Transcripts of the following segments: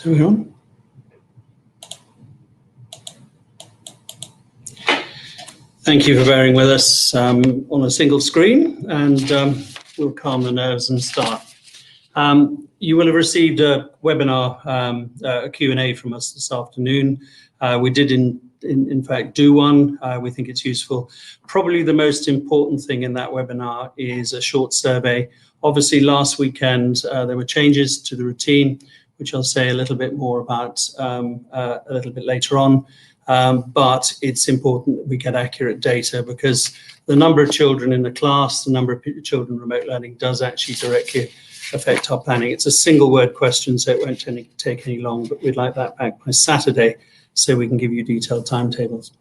So we're on. Thank you for bearing with us on a single screen, and we'll calm the nerves and start. You will have received a webinar, a Q&A from us this afternoon. We did in fact do one. We think it's useful. Probably the most important thing in that webinar is a short survey. Obviously last weekend there were changes to the routine, which I'll say a little bit more about a little bit later on. But it's important that we get accurate data, because the number of children in the class, the number of children remote learning does actually directly affect our planning. It's a single word question, so it won't take any long, but we'd like that back by Saturday so we can give you detailed timetables.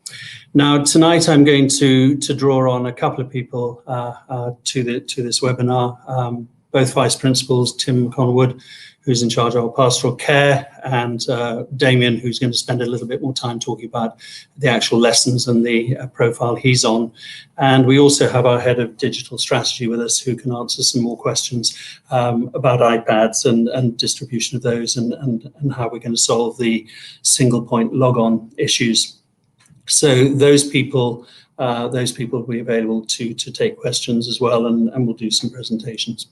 Now, tonight I'm going to draw on a couple of people to this webinar, both vice principals, Tim Conwood, who's in charge of our pastoral care, and Damien, who's going to spend a little bit more time talking about the actual lessons and the profile he's on. And we also have our head of digital strategy with us, who can answer some more questions about iPads and distribution of those, and how we're going to solve the single point logon issues. So those people will be available to take questions as well, and we'll do some presentations.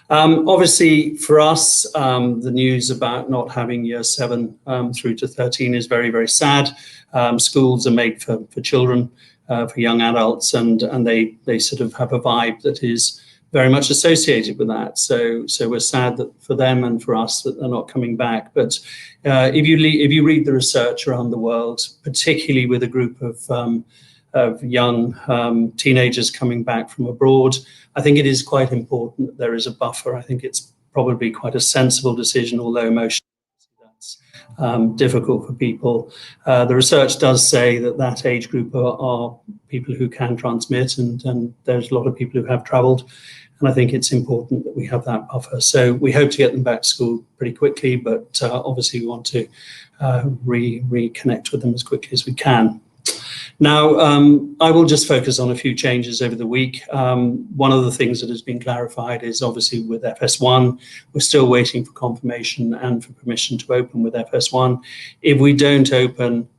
Obviously, for us, the news about not having year 7 through to 13 is very, very sad. Schools are made for children, for young adults, and they sort of have a vibe that is very much associated with that. So we're sad that for them and for us that they're not coming back. But if you read the research around the world, particularly with a group of young teenagers coming back from abroad, I think it is quite important that there is a buffer. I think it's probably quite a sensible decision, although emotionally that's difficult for people. The research does say that age group are people who can transmit, and there's a lot of people who have travelled, and I think it's important that we have that buffer. So we hope to get them back to school pretty quickly, but obviously we want to reconnect with them as quickly as we can. Now, I will just focus on a few changes over the week. One of the things that has been clarified is obviously with FS1, we're still waiting for confirmation and for permission to open with FS1. If we don't open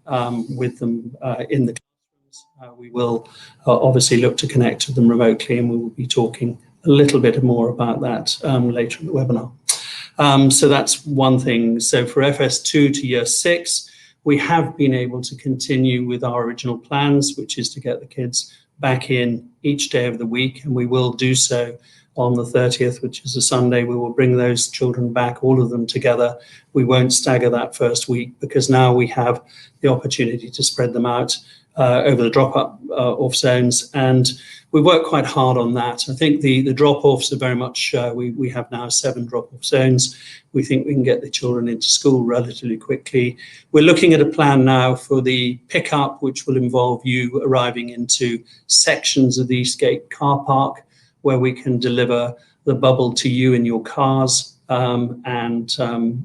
with them in the classrooms, we will obviously look to connect with them remotely, and we will be talking a little bit more about that later in the webinar. So that's one thing. So for FS2 to year 6, we have been able to continue with our original plans, which is to get the kids back in each day of the week, and we will do so on the 30th, which is a Sunday. We will bring those children back, all of them together. We won't stagger that first week, because now we have the opportunity to spread them out over the drop-off zones, and we work quite hard on that. I think the drop-offs are very much, we have now 7 drop-off zones. We think we can get the children into school relatively quickly. We're looking at a plan now for the pickup, which will involve you arriving into sections of the Eastgate car park, where we can deliver the bubble to you in your cars, and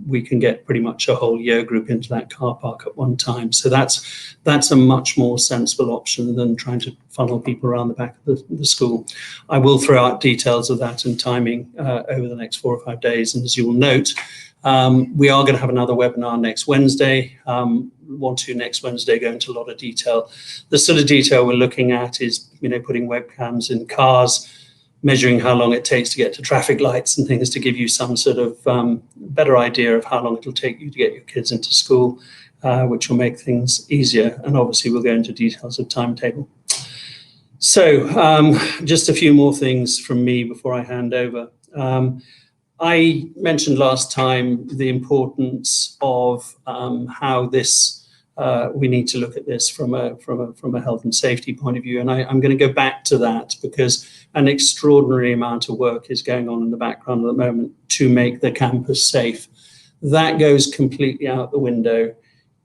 we can get pretty much a whole year group into that car park at one time. So that's a much more sensible option than trying to funnel people around the back of the school. I will throw out details of that and timing over the next 4 or 5 days. And as you will note, we are going to have another webinar next Wednesday. Want to next Wednesday go into a lot of detail. The sort of detail we're looking at is, putting webcams in cars, measuring how long it takes to get to traffic lights and things, to give you some sort of better idea of how long it'll take you to get your kids into school, which will make things easier. And obviously we'll go into details of timetable. So just a few more things from me before I hand over. I mentioned last time the importance of how this we need to look at this from a health and safety point of view, and I'm going to go back to that, because an extraordinary amount of work is going on in the background at the moment to make the campus safe. That goes completely out the window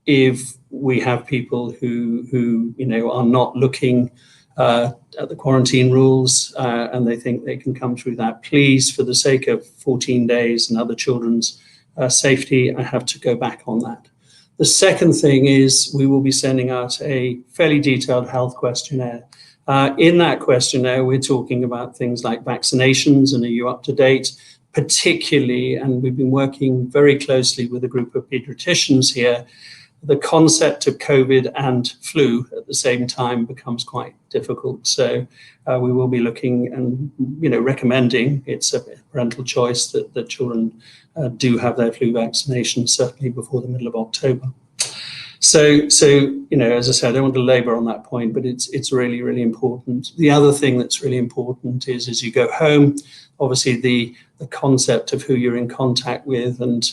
if we have people who are not looking at the quarantine rules and they think they can come through that. Please, for the sake of 14 days and other children's safety, I have to go back on that. The second thing is we will be sending out a fairly detailed health questionnaire. In that questionnaire, we're talking about things like vaccinations and are you up to date, particularly, and we've been working very closely with a group of paediatricians here, the concept of COVID and flu at the same time becomes quite difficult. So we will be looking and recommending, it's a parental choice, that children do have their flu vaccination certainly before the middle of October. So as I said, I don't want to labour on that point, but it's really, really important. The other thing that's really important is as you go home, obviously the concept of who you're in contact with, and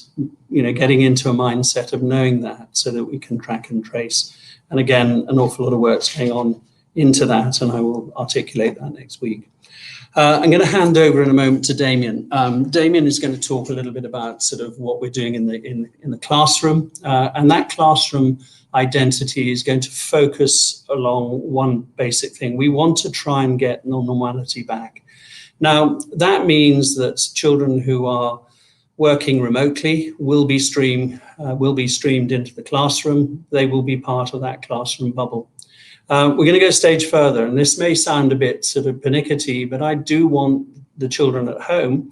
getting into a mindset of knowing that, so that we can track and trace. And again, an awful lot of work's going on into that, and I will articulate that next week. I'm going to hand over in a moment to Damien. Damien is going to talk a little bit about sort of what we're doing in the classroom, and that classroom identity is going to focus along one basic thing. We want to try and get normality back. Now, that means that children who are working remotely will be streamed into the classroom. They will be part of that classroom bubble. We're going to go a stage further, and this may sound a bit sort of pernickety, but I do want the children at home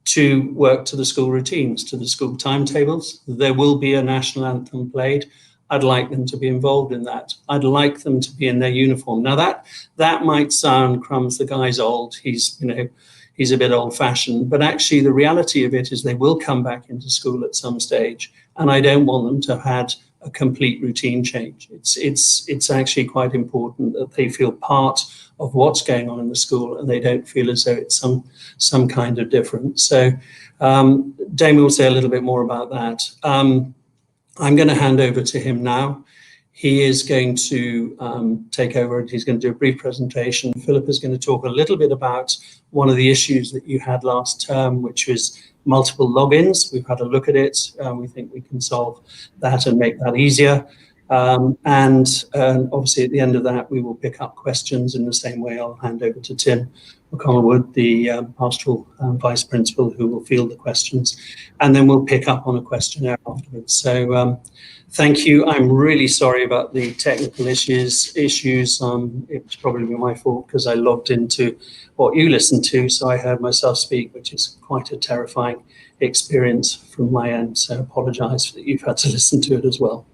to work to the school routines, to the school timetables. There will be a national anthem played. I'd like them to be involved in that. I'd like them to be in their uniform. Now that might sound, crumbs, the guy's old, he's a bit old-fashioned, but actually the reality of it is they will come back into school at some stage, and I don't want them to have had a complete routine change. It's actually quite important that they feel part of what's going on in the school, and they don't feel as though it's some kind of difference. So Damien will say a little bit more about that. I'm going to hand over to him now. He is going to take over, and he's going to do a brief presentation. Philip is going to talk a little bit about one of the issues that you had last term, which was multiple logins. We've had a look at it. We think we can solve that and make that easier. And obviously at the end of that, we will pick up questions in the same way. I'll hand over to Tim McConnellwood, the pastoral vice principal, who will field the questions. And then we'll pick up on a questionnaire afterwards. So thank you. I'm really sorry about the technical issues. It's probably my fault because I logged into what you listened to, so I heard myself speak, which is quite a terrifying experience from my end. So I apologise that you've had to listen to it as well.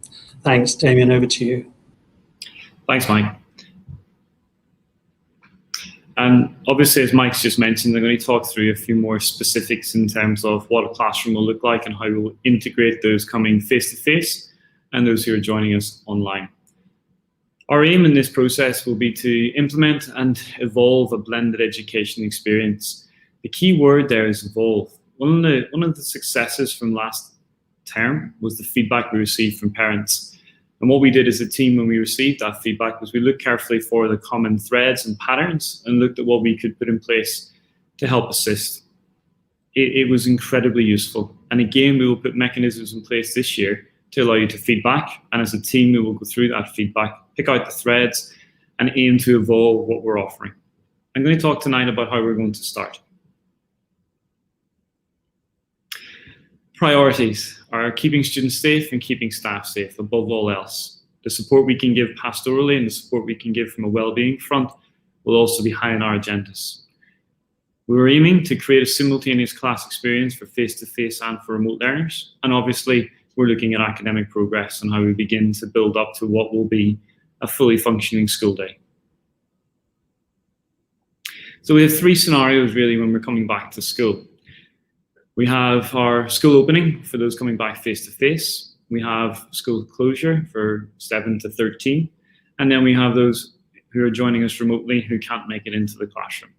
Thanks, Damien, over to you. Thanks, Mike. And obviously, as Mike's just mentioned, I'm going to talk through a few more specifics in terms of what a classroom will look like and how we'll integrate those coming face-to-face and those who are joining us online. Our aim in this process will be to implement and evolve a blended education experience. The key word there is evolve. One of the successes from last term was the feedback we received from parents. And what we did as a team when we received that feedback was we looked carefully for the common threads and patterns and looked at what we could put in place to help assist. It was incredibly useful. And again, we will put mechanisms in place this year to allow you to feedback. And as a team, we will go through that feedback, pick out the threads, and aim to evolve what we're offering. I'm going to talk tonight about how we're going to start. Priorities are keeping students safe and keeping staff safe above all else. The support we can give pastorally and the support we can give from a wellbeing front will also be high on our agendas. We were aiming to create a simultaneous class experience for face-to-face and for remote learners. And obviously, we're looking at academic progress and how we begin to build up to what will be a fully functioning school day. So we have three scenarios really when we're coming back to school. We have our school opening for those coming back face-to-face. We have school closure for 7 to 13. And then we have those who are joining us remotely who can't make it into the classroom.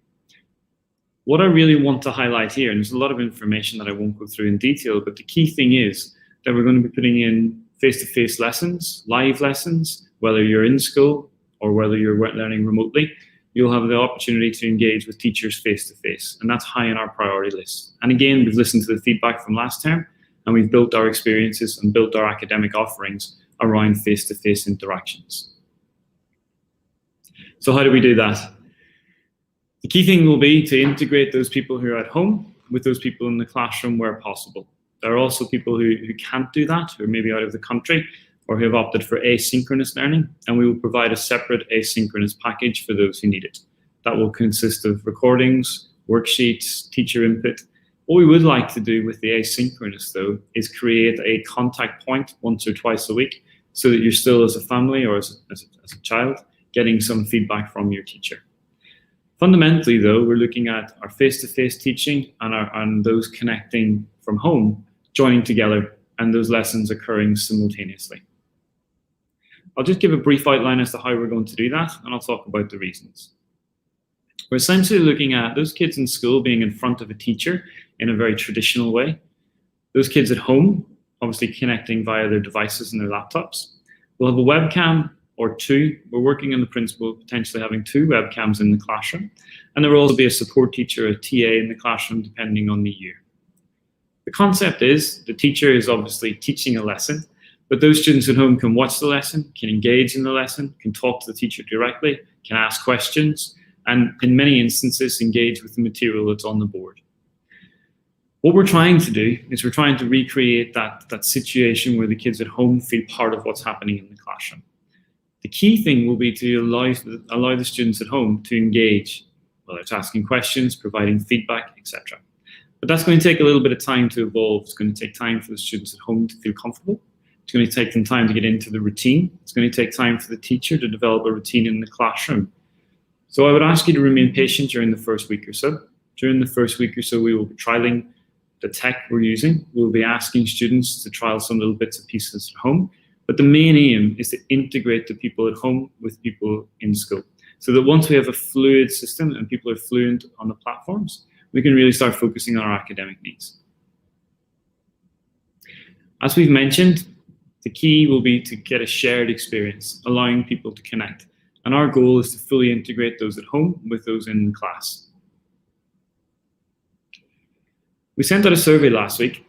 What I really want to highlight here, and there's a lot of information that I won't go through in detail, but the key thing is that we're going to be putting in face-to-face lessons, live lessons, whether you're in school or whether you're learning remotely. You'll have the opportunity to engage with teachers face-to-face, and that's high on our priority list. And again, we've listened to the feedback from last term, and we've built our experiences and built our academic offerings around face-to-face interactions. So how do we do that? The key thing will be to integrate those people who are at home with those people in the classroom where possible. There are also people who can't do that, who are maybe out of the country, or who have opted for asynchronous learning, and we will provide a separate asynchronous package for those who need it. That will consist of recordings, worksheets, teacher input, What we would like to do with the asynchronous, though, is create a contact point once or twice a week so that you're still, as a family or as a child, getting some feedback from your teacher. Fundamentally, though, we're looking at our face-to-face teaching and those connecting from home, joining together, and those lessons occurring simultaneously. I'll just give a brief outline as to how we're going to do that, and I'll talk about the reasons. We're essentially looking at those kids in school being in front of a teacher in a very traditional way. Those kids at home, obviously connecting via their devices and their laptops. We'll have a webcam or two. We're working on the principle of potentially having 2 webcams in the classroom. And there will also be a support teacher, a TA in the classroom, depending on the year. The concept is the teacher is obviously teaching a lesson, but those students at home can watch the lesson, can engage in the lesson, can talk to the teacher directly, can ask questions, and in many instances engage with the material that's on the board. What we're trying to do is we're trying to recreate that situation where the kids at home feel part of what's happening in the classroom. The key thing will be to allow the students at home to engage, whether it's asking questions, providing feedback, etc. But that's going to take a little bit of time to evolve. It's going to take time for the students at home to feel comfortable. It's going to take them time to get into the routine. It's going to take time for the teacher to develop a routine in the classroom. So I would ask you to remain patient during the first week or so. During the first week or so, we will be trialing the tech we're using. We'll be asking students to trial some little bits and pieces at home. But the main aim is to integrate the people at home with people in school. So that once we have a fluid system and people are fluent on the platforms, we can really start focusing on our academic needs. As we've mentioned, the key will be to get a shared experience, allowing people to connect. And our goal is to fully integrate those at home with those in class. We sent out a survey last week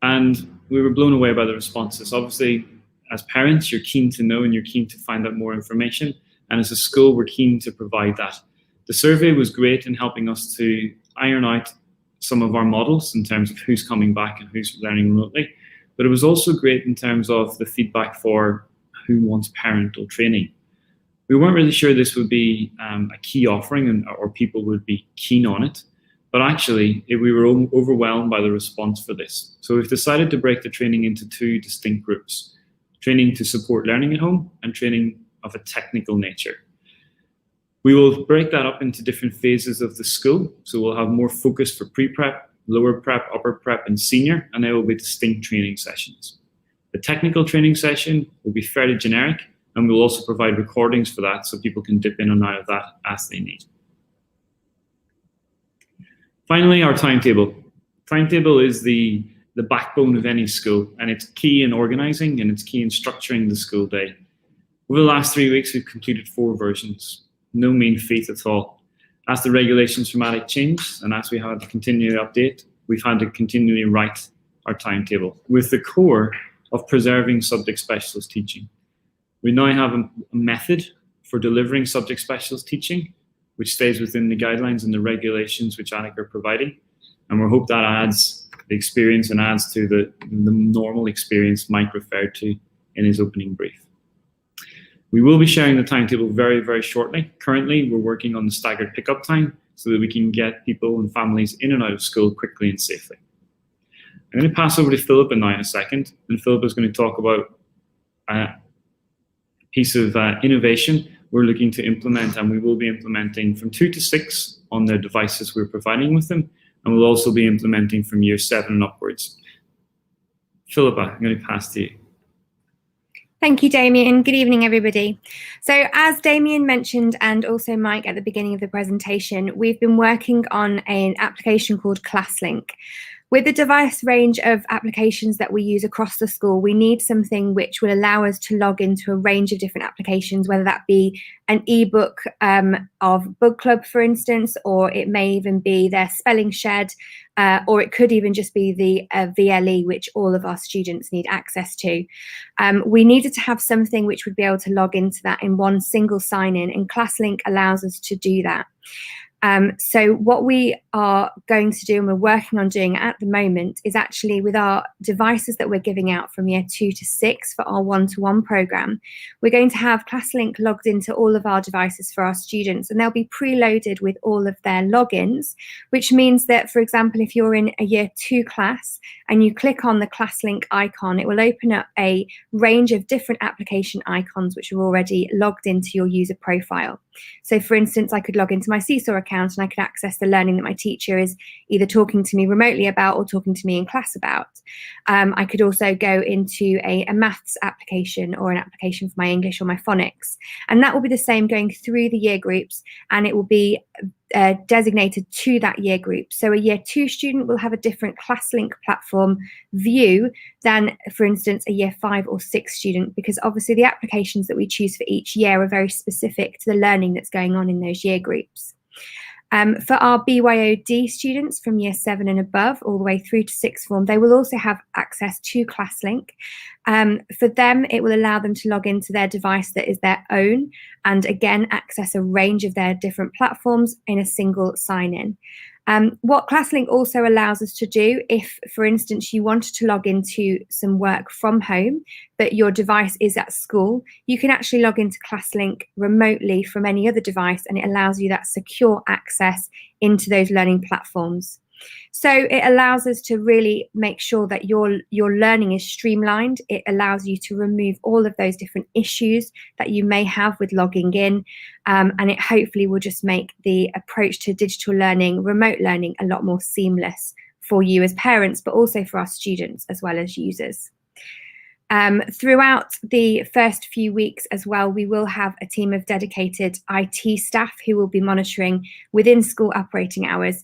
and we were blown away by the responses. Obviously, as parents, you're keen to know and you're keen to find out more information. And as a school, we're keen to provide that. The survey was great in helping us to iron out some of our models in terms of who's coming back and who's learning remotely. But it was also great in terms of the feedback for who wants parental training. We weren't really sure this would be a key offering or people would be keen on it. But actually, we were overwhelmed by the response for this. So we've decided to break the training into 2 distinct groups. Training to support learning at home and training of a technical nature. We will break that up into different phases of the school. So we'll have more focus for pre-prep, lower prep, upper prep, and senior, and they will be distinct training sessions. The technical training session will be fairly generic, and we'll also provide recordings for that so people can dip in and out of that as they need. Finally, our timetable. Timetable is the backbone of any school, and it's key in organizing and it's key in structuring the school day. Over the last 3 weeks, we've completed 4 versions. No mean feat at all. As the regulations from ADIC changed, and as we had to continually update, we've had to continually write our timetable with the core of preserving subject specialist teaching. We now have a method for delivering subject specialist teaching, which stays within the guidelines and the regulations which ADIC are providing. And we hope that adds the experience and adds to the normal experience Mike referred to in his opening brief. We will be sharing the timetable very, very shortly. Currently, we're working on the staggered pickup time so that we can get people and families in and out of school quickly and safely. I'm going to pass over to Philippa now in a second, and Philippa is going to talk about a piece of innovation we're looking to implement, and we will be implementing from 2 to 6 on their devices we're providing with them, and we'll also be implementing from year 7 and upwards. Philippa, I'm going to pass to you. Thank you, Damien. Good evening, everybody. So as Damien mentioned, and also Mike at the beginning of the presentation, we've been working on an application called ClassLink. With the diverse range of applications that we use across the school, we need something which will allow us to log into a range of different applications, whether that be an ebook of Book Club, for instance, or it may even be their spelling shed, or it could even just be the VLE, which all of our students need access to. We needed to have something which would be able to log into that in one single sign-in, and ClassLink allows us to do that. So what we are going to do, and we're working on doing at the moment, is actually with our devices that we're giving out from year 2 to 6 for our one-to-one program, we're going to have ClassLink logged into all of our devices for our students, and they'll be preloaded with all of their logins, which means that, for example, if you're in a year 2 class and you click on the ClassLink icon, it will open up a range of different application icons which are already logged into your user profile. So for instance, I could log into my Seesaw account and I could access the learning that my teacher is either talking to me remotely about or talking to me in class about. I could also go into a maths application or an application for my English or my phonics. And that will be the same going through the year groups, and it will be designated to that year group. So a year 2 student will have a different ClassLink platform view than, for instance, a year 5 or 6 student, because obviously the applications that we choose for each year are very specific to the learning that's going on in those year groups. For our BYOD students from year 7 and above, all the way through to 6th form, they will also have access to ClassLink. For them, it will allow them to log into their device that is their own, and again, access a range of their different platforms in a single sign-in. What ClassLink also allows us to do, if, for instance, you wanted to log into some work from home, but your device is at school, you can actually log into ClassLink remotely from any other device, and it allows you that secure access into those learning platforms. So it allows us to really make sure that your learning is streamlined. It allows you to remove all of those different issues that you may have with logging in, and it hopefully will just make the approach to digital learning, remote learning, a lot more seamless for you as parents, but also for our students as well as users. Throughout the first few weeks as well, we will have a team of dedicated IT staff who will be monitoring within school operating hours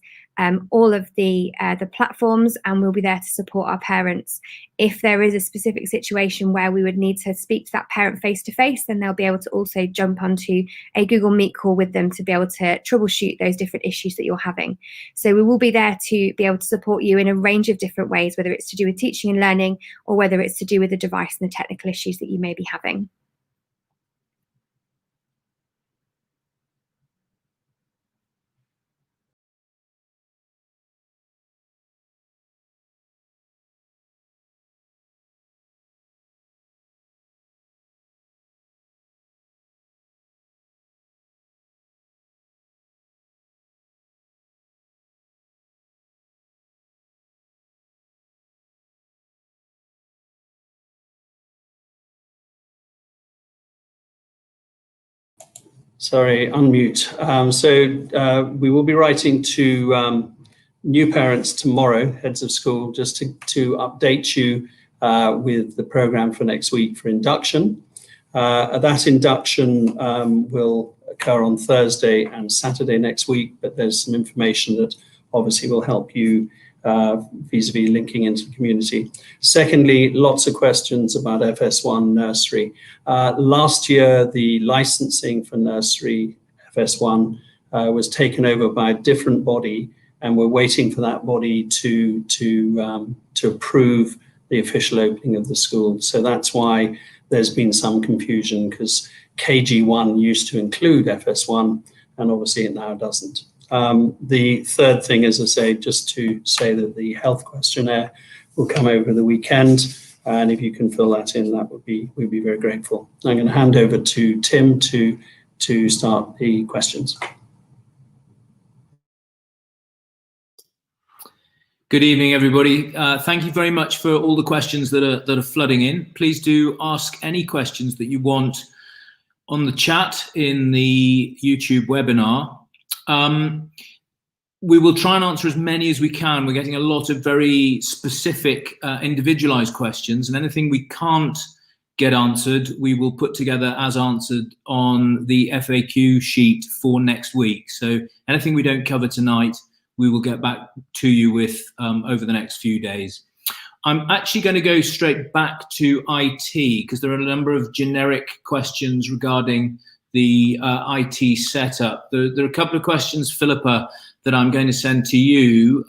all of the platforms, and we'll be there to support our parents. If there is a specific situation where we would need to speak to that parent face to face, then they'll be able to also jump onto a Google Meet call with them to be able to troubleshoot those different issues that you're having. So we will be there to be able to support you in a range of different ways, whether it's to do with teaching and learning or whether it's to do with the device and the technical issues that you may be having. Sorry, unmute. We will be writing to new parents tomorrow, heads of school, just to update you with the program for next week for induction. That induction will occur on Thursday and Saturday next week, but there's some information that obviously will help you vis-a-vis linking into the community. Secondly, lots of questions about FS1 nursery. Last year, the licensing for nursery FS1 was taken over by a different body, and we're waiting for that body to approve the official opening of the school. So that's why there's been some confusion, because KG1 used to include FS1, and obviously it now doesn't. The third thing, as I say, just to say that the health questionnaire will come over the weekend, and if you can fill that in, we'd be very grateful. I'm going to hand over to Tim to start the questions. Good evening, everybody. Thank you very much for all the questions that are flooding in. Please do ask any questions that you want on the chat in the YouTube webinar. We will try and answer as many as we can. We're getting a lot of very specific, individualized questions, and anything we can't get answered, we will put together as answered on the FAQ sheet for next week. So anything we don't cover tonight, we will get back to you with over the next few days. I'm actually going to go straight back to IT, because there are a number of generic questions regarding the IT setup. There are a couple of questions, Philippa, that I'm going to send to you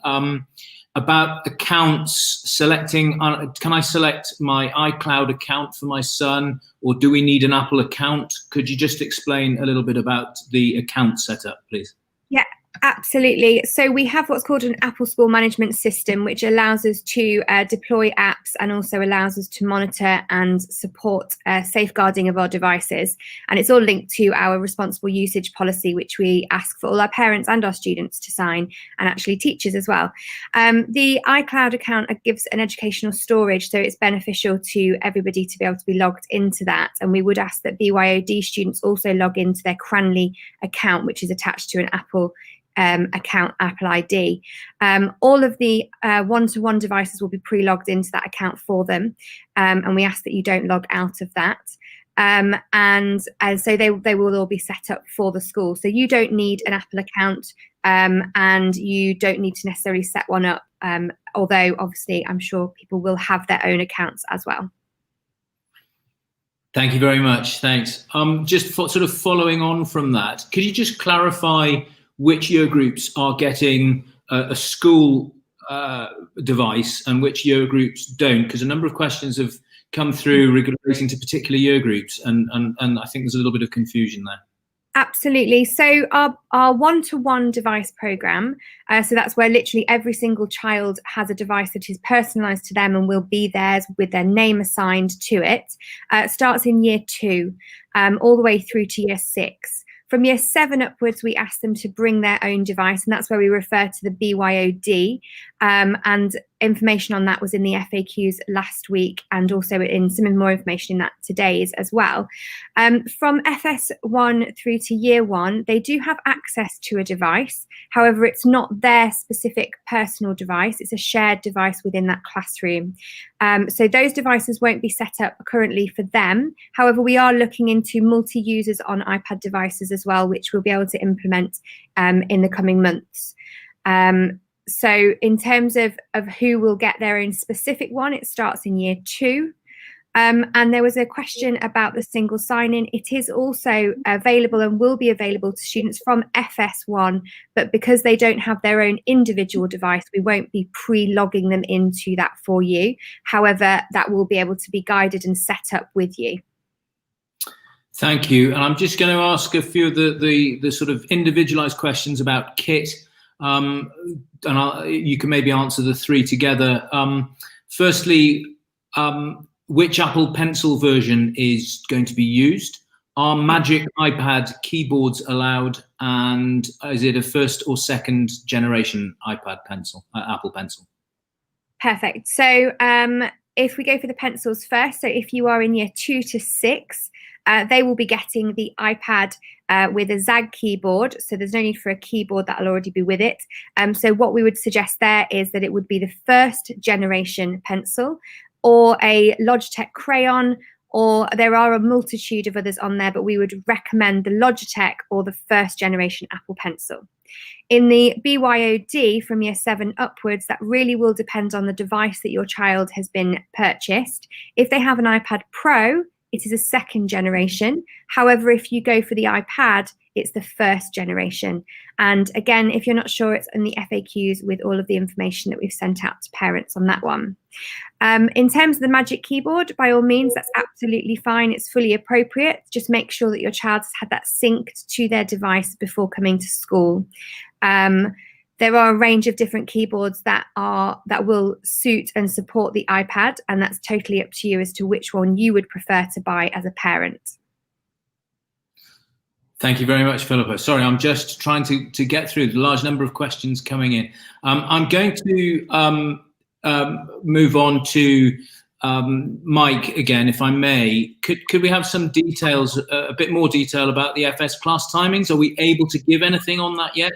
about accounts, selecting, can I select my iCloud account for my son, or do we need an Apple account? Could you just explain a little bit about the account setup, please? Yeah, Absolutely. So we have what's called an Apple School Management System, which allows us to deploy apps and also allows us to monitor and support safeguarding of our devices. And it's all linked to our responsible usage policy, which we ask for all our parents and our students to sign, and actually teachers as well. The iCloud account gives an educational storage, so it's beneficial to everybody to be able to be logged into that. And we would ask that BYOD students also log into their Cranleigh account, which is attached to an Apple account, Apple ID. All of the one-to-one devices will be pre-logged into that account for them, and we ask that you don't log out of that. And so they will all be set up for the school. So you don't need an Apple account, and you don't need to necessarily set one up, although obviously I'm sure people will have their own accounts as well. Thank you very much. Thanks. Just sort of following on from that, could you just clarify which year groups are getting a school device and which year groups don't? Because a number of questions have come through relating to particular year groups, and I think there's a little bit of confusion there. Absolutely. So our one-to-one device program, so that's where literally every single child has a device that is personalised to them and will be theirs with their name assigned to it, starts in year 2 all the way through to year 6. From year 7 upwards, we ask them to bring their own device, and that's where we refer to the BYOD. And information on that was in the FAQs last week, and also in some more information in that today's as well. From FS1 through to year 1, they do have access to a device. However, it's not their specific personal device. It's a shared device within that classroom. So those devices won't be set up currently for them. However, we are looking into multi-users on iPad devices as well, which we'll be able to implement in the coming months. So in terms of who will get their own specific one, it starts in year 2. And there was a question about the single sign-in. It is also available and will be available to students from FS1, but because they don't have their own individual device, we won't be pre-logging them into that for you. However, that will be able to be guided and set up with you. Thank you. And I'm just going to ask a few of the sort of individualized questions about kit. And you can maybe answer the 3 together. Firstly, which Apple Pencil version is going to be used? Are Magic iPad keyboards allowed? And is it a first or second generation iPad Pencil, Apple Pencil? Perfect. So if we go for the pencils first, so if you are in year 2 to 6, they will be getting the iPad with a ZAG keyboard, so there's no need for a keyboard, that'll already be with it. So what we would suggest there is that it would be the first generation pencil, or a Logitech crayon, or there are a multitude of others on there, but we would recommend the Logitech or the first generation Apple Pencil. In the BYOD from year 7 upwards, that really will depend on the device that your child has been purchased. If they have an iPad Pro, it is a second generation. However, if you go for the iPad, it's the first generation. And again, if you're not sure, it's in the FAQs with all of the information that we've sent out to parents on that one. In terms of the Magic Keyboard, by all means, that's absolutely fine. It's fully appropriate. Just make sure that your child has had that synced to their device before coming to school. There are a range of different keyboards that will suit and support the iPad, and that's totally up to you as to which one you would prefer to buy as a parent. Thank you very much, Philippa. Sorry, I'm just trying to get through the large number of questions coming in. I'm going to move on to Mike again, if I may. Could we have some details, a bit more detail about the FS class timings? Are we able to give anything on that yet?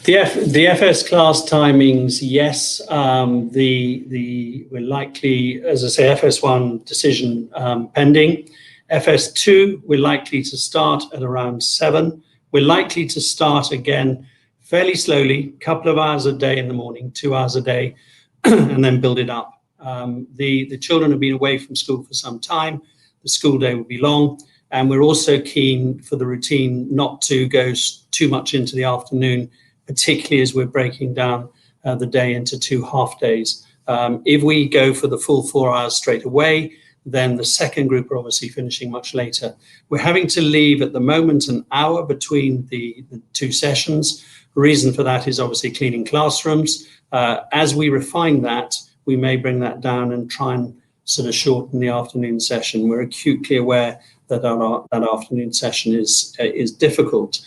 The FS class timings, yes. We're likely, as I say, FS1 decision pending. FS2, we're likely to start at around 7. We're likely to start again fairly slowly, a couple of hours a day in the morning, 2 hours a day, and then build it up. The children have been away from school for some time. The school day will be long. And we're also keen for the routine not to go too much into the afternoon, particularly as we're breaking down the day into 2 half days. If we go for the full 4 hours straight away, then the second group are obviously finishing much later. We're having to leave at the moment an hour between the two sessions. The reason for that is obviously cleaning classrooms. As we refine that, we may bring that down and try and sort of shorten the afternoon session. We're acutely aware that that afternoon session is difficult.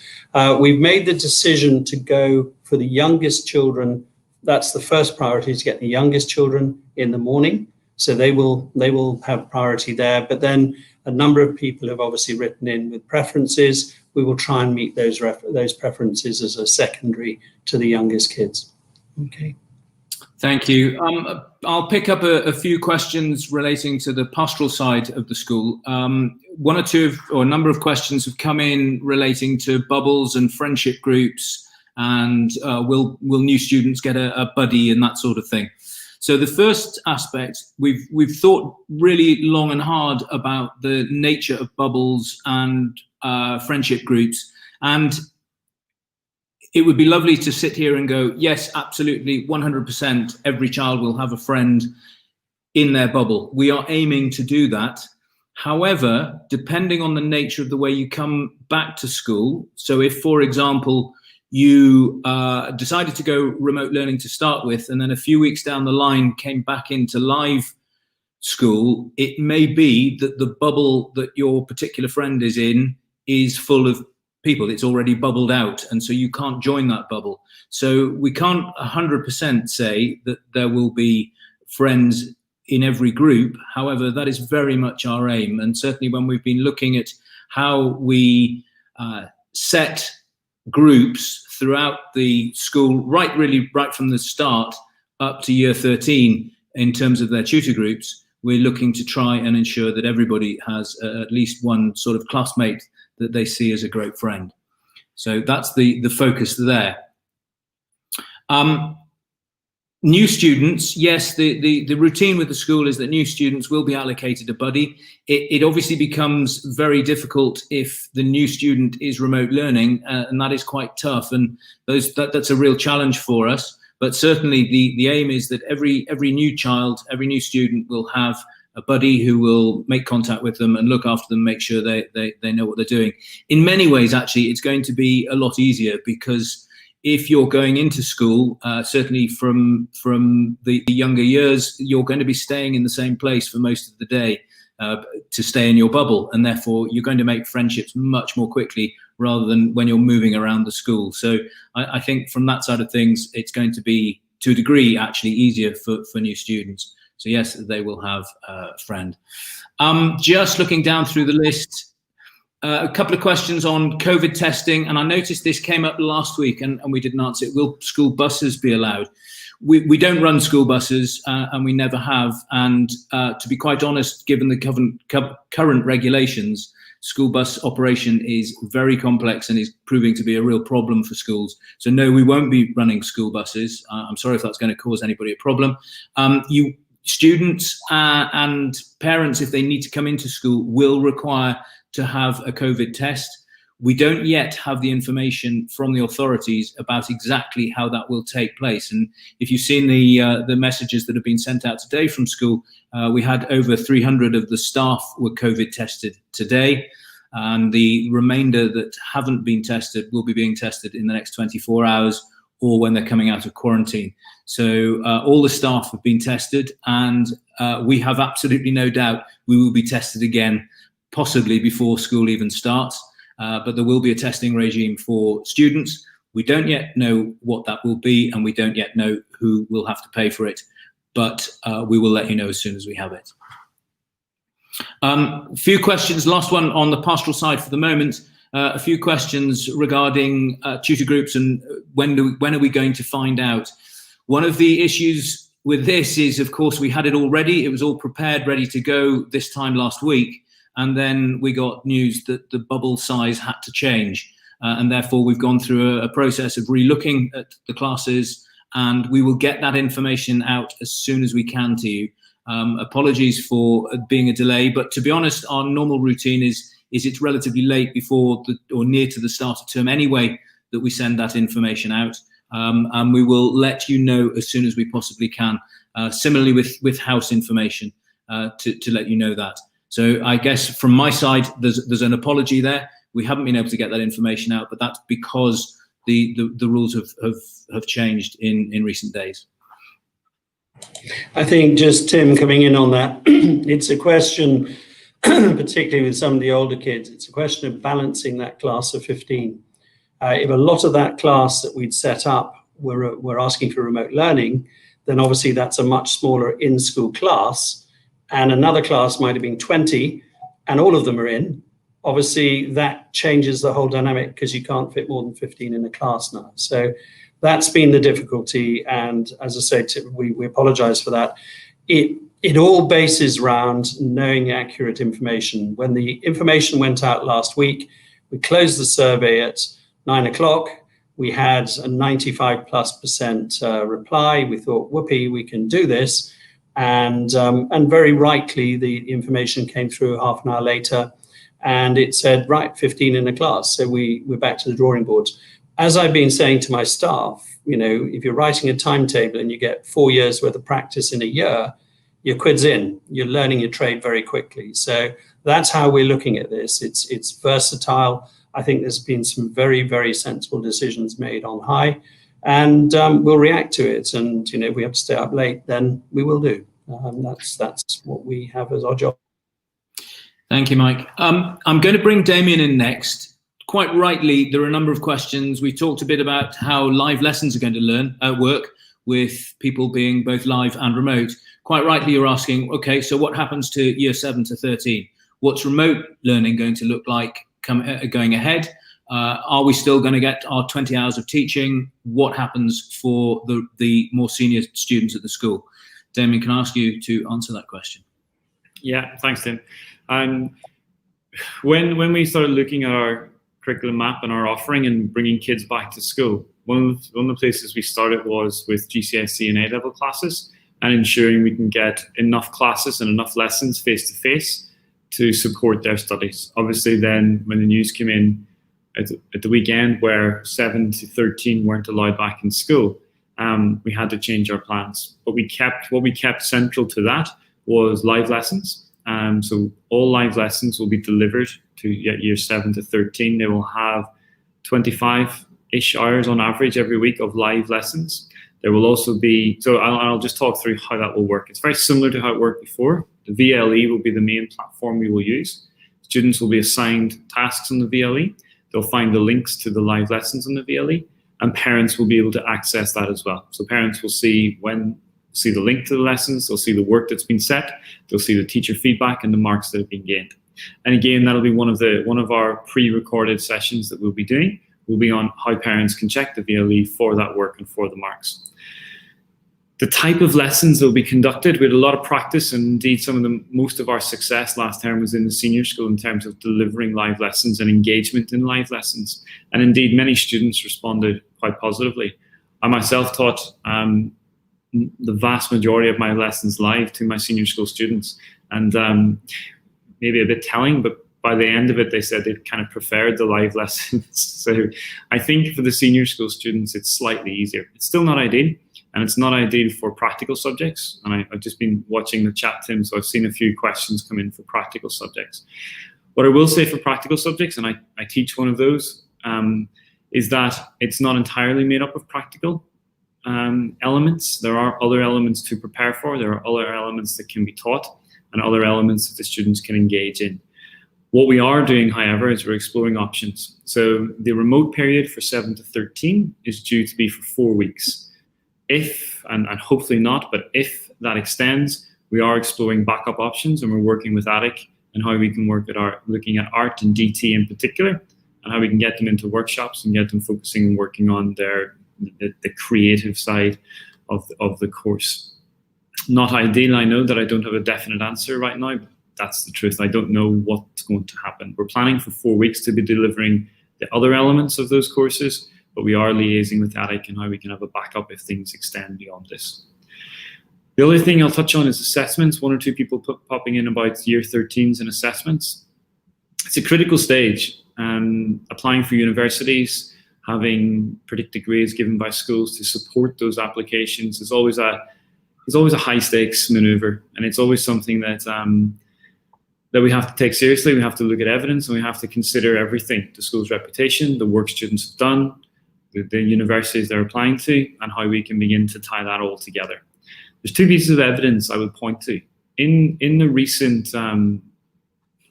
We've made the decision to go for the youngest children. That's the first priority, to get the youngest children in the morning. So they will have priority there. But then a number of people have obviously written in with preferences. We will try and meet those preferences as a secondary to the youngest kids. Okay. Thank you. I'll pick up a few questions relating to the pastoral side of the school. One or two or a number of questions have come in relating to bubbles and friendship groups, and will new students get a buddy and that sort of thing. So the first aspect, we've thought really long and hard about the nature of bubbles and friendship groups, and it would be lovely to sit here and go, yes, absolutely, 100%, every child will have a friend in their bubble. We are aiming to do that. However, depending on the nature of the way you come back to school, so if, for example, you decided to go remote learning to start with, and then a few weeks down the line came back into live school, it may be that the bubble that your particular friend is in is full of people. It's already bubbled out, and so you can't join that bubble. So we can't 100% say that there will be friends in every group. However, that is very much our aim, and certainly when we've been looking at how we set groups throughout the school, right from the start up to year 13 in terms of their tutor groups, we're looking to try and ensure that everybody has at least one sort of classmate that they see as a great friend. So that's the focus there. New students, yes, the routine with the school is that new students will be allocated a buddy. It obviously becomes very difficult if the new student is remote learning, and that is quite tough, and that's a real challenge for us. But certainly the aim is that every new child, every new student will have a buddy who will make contact with them and look after them, make sure they know what they're doing. In many ways, actually, it's going to be a lot easier, because if you're going into school, certainly from the younger years, you're going to be staying in the same place for most of the day to stay in your bubble, and therefore you're going to make friendships much more quickly rather than when you're moving around the school. So I think from that side of things, it's going to be, to a degree, actually easier for new students. So yes, they will have a friend. Just looking down through the list, a couple of questions on COVID testing, and I noticed this came up last week and we didn't answer it. Will school buses be allowed? We don't run school buses, and we never have. And to be quite honest, given the current regulations, school bus operation is very complex and is proving to be a real problem for schools. So no, we won't be running school buses. I'm sorry if that's going to cause anybody a problem. Students and parents, if they need to come into school, will require to have a COVID test. We don't yet have the information from the authorities about exactly how that will take place. And if you've seen the messages that have been sent out today from school, we had over 300 of the staff were COVID tested today. And the remainder that haven't been tested will be being tested in the next 24 hours or when they're coming out of quarantine. So all the staff have been tested, and we have absolutely no doubt we will be tested again, possibly before school even starts. But there will be a testing regime for students. We don't yet know what that will be, and we don't yet know who will have to pay for it, but we will let you know as soon as we have it. A few questions, last one on the pastoral side for the moment. A few questions regarding tutor groups and when are we going to find out? One of the issues with this is, of course, we had it already. It was all prepared, ready to go this time last week. And then we got news that the bubble size had to change. And therefore, we've gone through a process of relooking at the classes, and we will get that information out as soon as we can to you. Apologies for being a delay, but to be honest, our normal routine is it's relatively late before or near to the start of term anyway that we send that information out. And we will let you know as soon as we possibly can. Similarly with house information. to let you know that. So I guess from my side, there's an apology there. We haven't been able to get that information out, but that's because the rules have changed in recent days. I think just Tim coming in on that, it's a question, particularly with some of the older kids, it's a question of balancing that class of 15. If a lot of that class that we'd set up were asking for remote learning, then obviously that's a much smaller in-school class, and another class might have been 20 and all of them are in. Obviously that changes the whole dynamic because you can't fit more than 15 in a class now. So that's been the difficulty, and as I said, we apologize for that. It all bases around knowing accurate information. When the information went out last week, we closed the survey at 9 o'clock. We had a 95+% reply. We thought, whoopee, we can do this. And very rightly, the information came through half an hour later, and it said, right, 15 in a class. So we're back to the drawing boards. As I've been saying to my staff, if you're writing a timetable and you get 4 years worth of practice in a year, your quid's in. You're learning your trade very quickly. So that's how we're looking at this. It's versatile. I think there's been some very, very sensible decisions made on high, and we'll react to it. And if we have to stay up late, then we will do. That's what we have as our job. Thank you, Mike. I'm going to bring Damien in next. Quite rightly, there are a number of questions. We talked a bit about how live lessons are going to work with people being both live and remote. Quite rightly, you're asking, okay, so what happens to year 7 to 13? What's remote learning going to look like going ahead? Are we still going to get our 20 hours of teaching? What happens for the more senior students at the school? Damien, can I ask you to answer that question? Yeah, thanks, Tim. When we started looking at our curriculum map and our offering and bringing kids back to school, one of the places we started was with GCSE and A-level classes, and ensuring we can get enough classes and enough lessons face-to-face to support their studies. Obviously then when the news came in at the weekend where 7 to 13 weren't allowed back in school, we had to change our plans. But what we kept central to that was live lessons. So all live lessons will be delivered to year 7 to 13. They will have 25-ish hours on average every week of live lessons. There will also be, so I'll just talk through how that will work. It's very similar to how it worked before. The VLE will be the main platform we will use. Students will be assigned tasks on the VLE. They'll find the links to the live lessons on the VLE, and parents will be able to access that as well. So parents will see the link to the lessons, they'll see the work that's been set, they'll see the teacher feedback and the marks that have been gained. And again, that'll be one of our pre-recorded sessions that we'll be doing. Will be on how parents can check the VLE for that work and for the marks. The type of lessons that will be conducted, we had a lot of practice, and indeed most of our success last term was in the senior school in terms of delivering live lessons and engagement in live lessons. And indeed, many students responded quite positively. I myself taught the vast majority of my lessons live to my senior school students, and maybe a bit telling, but by the end of it, they said they kind of preferred the live lessons. So I think for the senior school students, it's slightly easier. It's still not ideal, and it's not ideal for practical subjects. And I've just been watching the chat, Tim, so I've seen a few questions come in for practical subjects. What I will say for practical subjects, and I teach one of those, is that it's not entirely made up of practical elements. There are other elements to prepare for. There are other elements that can be taught and other elements that the students can engage in. What we are doing, however, is we're exploring options. So the remote period for 7 to 13 is due to be for 4 weeks. If, and hopefully not, but if that extends, we are exploring backup options, and we're working with ATTIC and how we can work at looking at art and DT in particular, and how we can get them into workshops and get them focusing and working on the creative side of the course. Not ideal, I know that I don't have a definite answer right now, but that's the truth. I don't know what's going to happen. We're planning for 4 weeks to be delivering the other elements of those courses, but we are liaising with ATTIC and how we can have a backup if things extend beyond this. The other thing I'll touch on is assessments. 1 or 2 people popping in about year 13s and assessments. It's a critical stage. Applying for universities, having predicted grades given by schools to support those applications is always is always a high stakes maneuver, and it's always something that that we have to take seriously. We have to look at evidence, and we have to consider everything: the school's reputation, the work students have done, the universities they're applying to, and how we can begin to tie that all together. There's two pieces of evidence I would point to. In the recent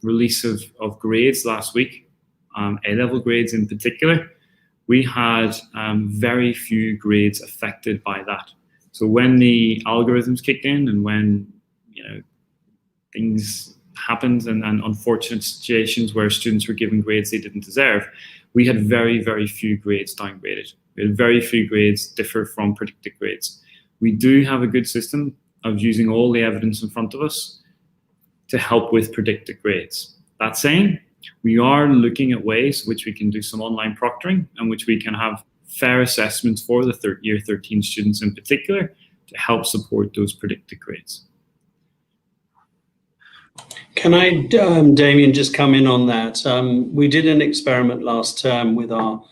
release of grades last week, A-level grades in particular, we had very few grades affected by that. So when the algorithms kicked in, and when things happened, and unfortunate situations where students were given grades they didn't deserve, we had very, very few grades downgraded. We had very few grades differ from predicted grades. We do have a good system of using all the evidence in front of us to help with predicted grades. That saying, we are looking at ways which we can do some online proctoring, and which we can have fair assessments for the year 13 students in particular, to help support those predicted grades. Can I, Damien, just come in on that? We did an experiment last term with our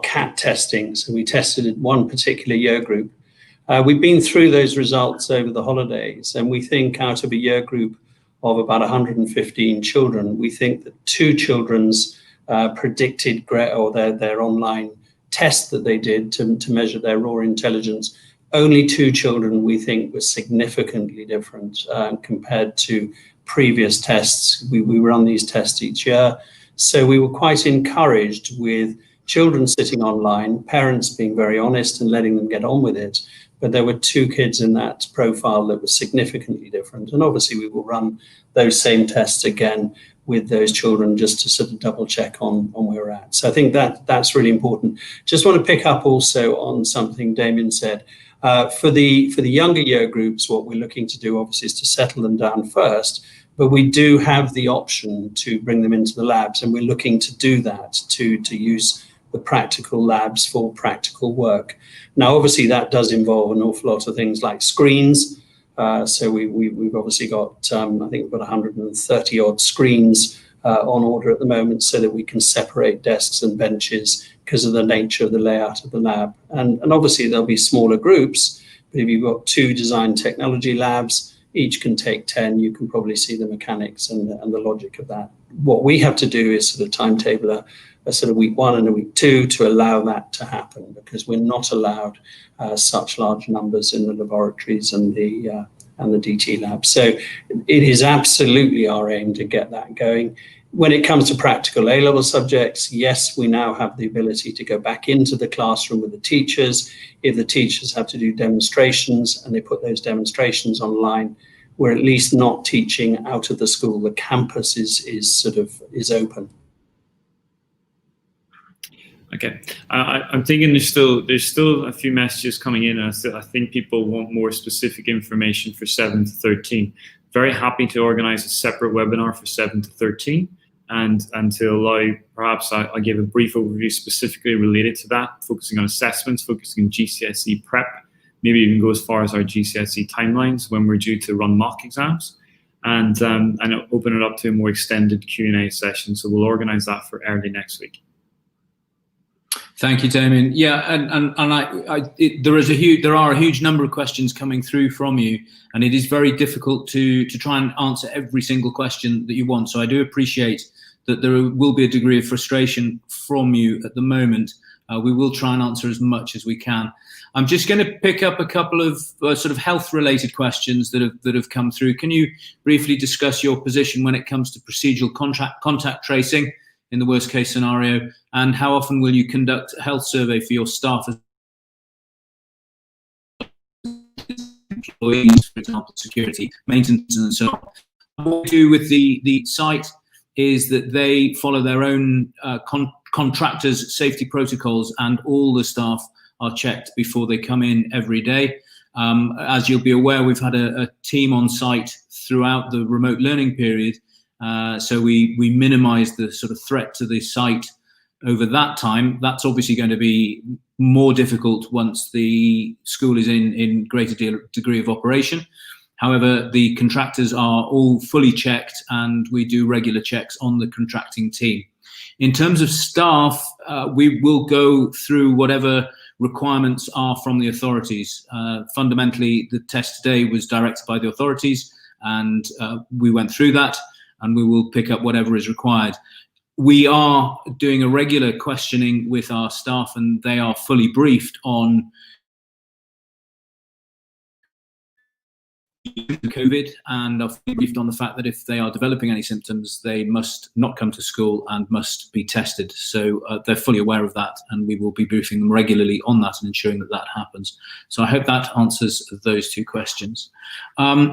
CAT testing. So we tested one particular year group. We've been through those results over the holidays, and we think out of a year group of about 115 children, we think that 2 children's predicted grade, or their online test that they did to measure their raw intelligence, only 2 children we think were significantly different compared to previous tests. We run these tests each year. So we were quite encouraged with children sitting online, parents being very honest and letting them get on with it. But there were 2 kids in that profile that were significantly different. And obviously we will run those same tests again with those children, just to sort of double check on where we're at. So I think that's really important. Just want to pick up also on something Damien said. For the younger year groups, what we're looking to do obviously is to settle them down first, but we do have the option to bring them into the labs, and we're looking to do that to use the practical labs for practical work. Now, obviously that does involve an awful lot of things like screens. So we've obviously got, I think we've got 130 odd screens on order at the moment, so that we can separate desks and benches because of the nature of the layout of the lab. And obviously there'll be smaller groups, but if you've got 2 design technology labs, each can take 10, you can probably see the mechanics and the logic of that. What we have to do is sort of timetable a sort of week 1 and a week 2 to allow that to happen, because we're not allowed such large numbers in the laboratories and the DT lab. So it is absolutely our aim to get that going. When it comes to practical A-level subjects, yes, we now have the ability to go back into the classroom with the teachers. If the teachers have to do demonstrations and they put those demonstrations online, we're at least not teaching out of the school. The campus is open. Okay, I'm thinking there's still a few messages coming in. I think people want more specific information for 7 to 13. Very happy to organise a separate webinar for 7 to 13, and to allow, perhaps I'll give a brief overview specifically related to that, focusing on assessments, focusing on GCSE prep, maybe even go as far as our GCSE timelines when we're due to run mock exams, and open it up to a more extended Q&A session. So we'll organise that for early next week. Thank you, Damien. Yeah, there are a huge number of questions coming through from you, and it is very difficult to try and answer every single question that you want. So I do appreciate that there will be a degree of frustration from you at the moment. We will try and answer as much as we can. I'm just going to pick up a couple of sort of health-related questions that have come through. Can you briefly discuss your position when it comes to procedural contact tracing in the worst case scenario, and how often will you conduct a health survey for your staff as employees, for example, security, maintenance, and so on? What we do with the site is that they follow their own contractors' safety protocols, and all the staff are checked before they come in every day. As you'll be aware, we've had a team on site throughout the remote learning period, so we minimise the sort of threat to the site over that time. That's obviously going to be more difficult once the school is in greater degree of operation. However, the contractors are all fully checked, and we do regular checks on the contracting team. In terms of staff, we will go through whatever requirements are from the authorities. Fundamentally, the test today was directed by the authorities, and we went through that, and we will pick up whatever is required. We are doing a regular questioning with our staff, and they are fully briefed on COVID, and are fully briefed on the fact that if they are developing any symptoms, they must not come to school and must be tested. So they're fully aware of that, and we will be briefing them regularly on that and ensuring that that happens. So I hope that answers those two questions.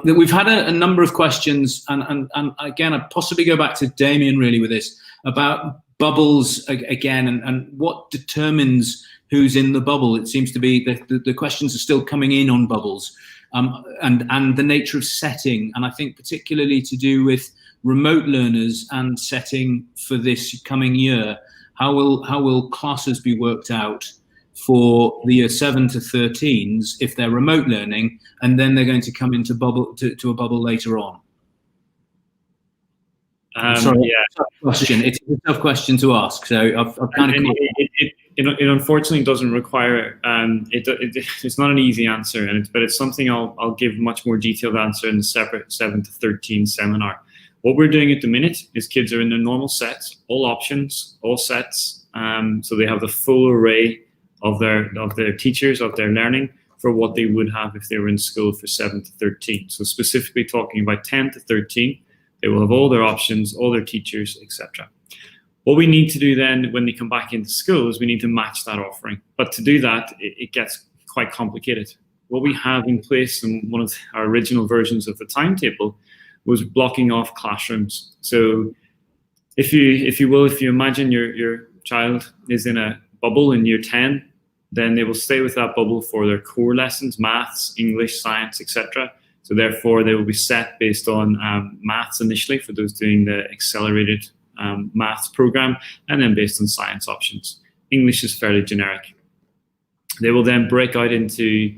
We've had a number of questions, and again, I'd possibly go back to Damien really with this, about bubbles again, and what determines who's in the bubble. It seems to be that the questions are still coming in on bubbles. And the nature of setting, and I think particularly to do with remote learners and setting for this coming year. How will classes be worked out for the year 7 to 13s if they're remote learning, and then they're going to come into to a bubble later on? Sorry, yeah. Question. It's a tough question to ask, so I've kind of. It unfortunately doesn't require. It's not an easy answer, but it's something I'll give much more detailed answer in the separate 7 to 13 seminar. What we're doing at the minute is kids are in their normal sets, all options, all sets. So they have the full array of their teachers, of their learning for what they would have if they were in school for 7 to 13. So specifically talking about 10 to 13. They will have all their options, all their teachers, etc. What we need to do then when they come back into school is we need to match that offering. But to do that, it gets quite complicated. What we have in place in one of our original versions of the timetable was blocking off classrooms. So if you imagine your child is in a bubble in year 10, then they will stay with that bubble for their core lessons, maths, English, science, etc. So therefore, they will be set based on maths initially for those doing the accelerated maths program, and then based on science options. English is fairly generic. They will then break out into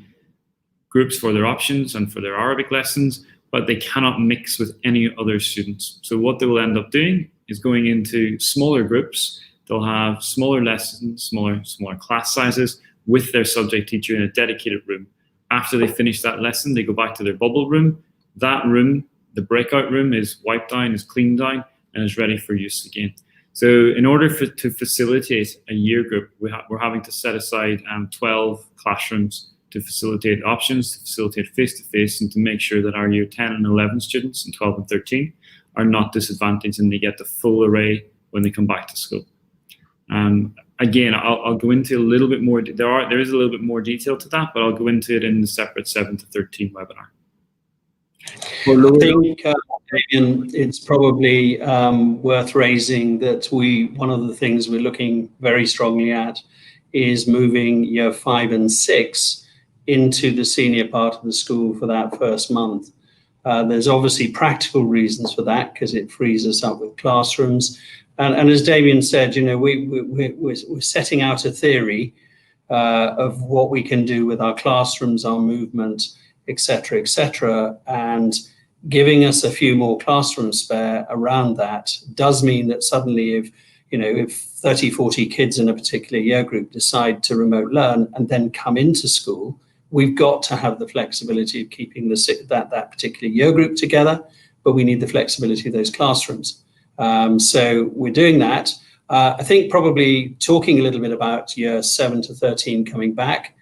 groups for their options and for their Arabic lessons, but they cannot mix with any other students. So what they will end up doing is going into smaller groups. They'll have smaller lessons, smaller class sizes with their subject teacher in a dedicated room. After they finish that lesson, they go back to their bubble room. That room, the breakout room, is wiped down, is cleaned down, and is ready for use again. So in order to facilitate a year group, we're having to set aside 12 classrooms to facilitate options, to facilitate face-to-face, and to make sure that our year 10 and 11 students in 12 and 13 are not disadvantaged and they get the full array when they come back to school. Again, I'll go into a little bit more. There is a little bit more detail to that, but I'll go into it in the separate 7 to 13 webinar. I think it's probably worth raising that one of the things we're looking very strongly at is moving year 5 and 6 into the senior part of the school for that first month. There's obviously practical reasons for that because it frees us up with classrooms. And as Damien said, you know, we're setting out a theory of what we can do with our classrooms, our movement, etc., and giving us a few more classrooms spare around that does mean that suddenly if 30, 40 kids in a particular year group decide to remote learn and then come into school, we've got to have the flexibility of keeping that particular year group together, but we need the flexibility of those classrooms. So we're doing that. I think probably talking a little bit about year 7 to 13 coming back.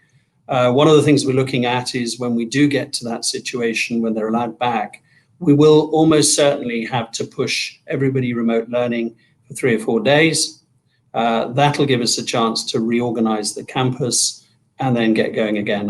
One of the things we're looking at is when we do get to that situation when they're allowed back, we will almost certainly have to push everybody remote learning for 3 or 4 days. That'll give us a chance to reorganize the campus and then get going again.